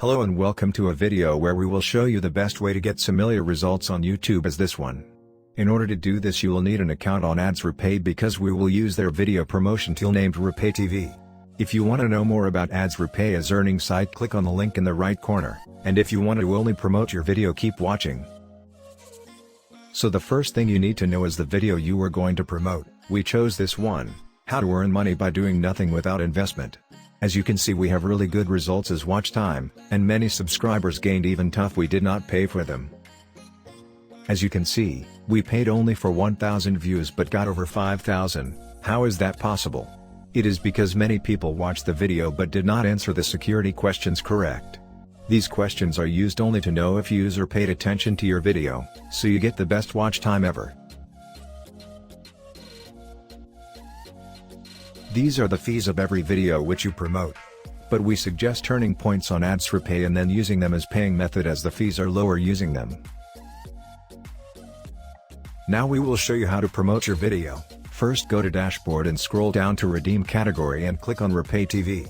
Hello and welcome to a video where we will show you the best way to get similar results on YouTube as this one. In order to do this you will need an account on EZEarn.ga because we will use their video promotion tool named RepayTV. If you want to know more about EZEarn's earning site, click on the link in the right corner, and if you want to only promote your video, keep watching. So the first thing you need to know is the video you are going to promote. We chose this one, how to earn money by doing nothing without investment. As you can see, we have really good results as watch time, and many subscribers gained even tough we did not pay for them. As you can see, we paid only for 1,000 views but got over 5,000, how is that possible? It is because many people watched the video but did not answer the security questions correct. These questions are used only to know if user paid attention to your video, so you get the best watch time ever. These are the fees of every video which you promote. But we suggest turning points on EZEarn and then using them as paying method as the fees are lower using them. Now we will show you how to promote your video. First go to dashboard and scroll down to redeem category and click on RepayTV.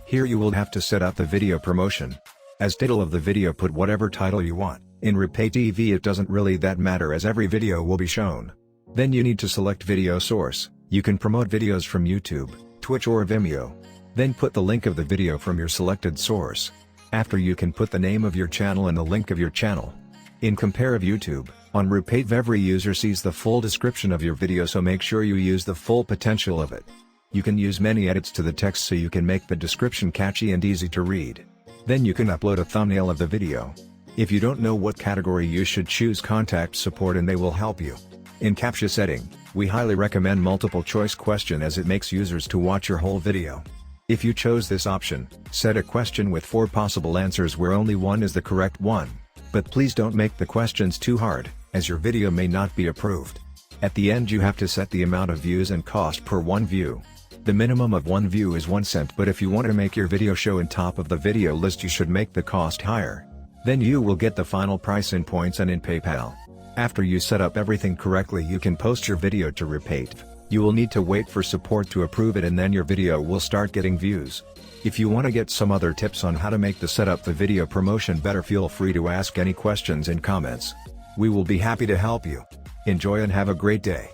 Here you will have to set up the video promotion. As title of the video, put whatever title you want. In RepayTV it doesn't really that matter as every video will be shown. Then you need to select video source. You can promote videos from YouTube, Twitch or Vimeo. Then put the link of the video from your selected source. After you can put the name of your channel and the link of your channel. In compare of YouTube, on RepayTV every user sees the full description of your video, so make sure you use the full potential of it. You can use many edits to the text so you can make the description catchy and easy to read. Then you can upload a thumbnail of the video. If you don't know what category you should choose, contact support and they will help you. In CAPTCHA setting, we highly recommend multiple choice question as it makes users to watch your whole video. If you chose this option, set a question with 4 possible answers where only one is the correct one. But please don't make the questions too hard, as your video may not be approved. At the end you have to set the amount of views and cost per one view. The minimum of one view is 1 cent, but if you want to make your video show in top of the video list you should make the cost higher. Then you will get the final price in points and in PayPal. After you set up everything correctly you can post your video to RepayTV. You will need to wait for support to approve it and then your video will start getting views. If you want to get some other tips on how to make the setup the video promotion better, feel free to ask any questions in comments. We will be happy to help you. Enjoy and have a great day.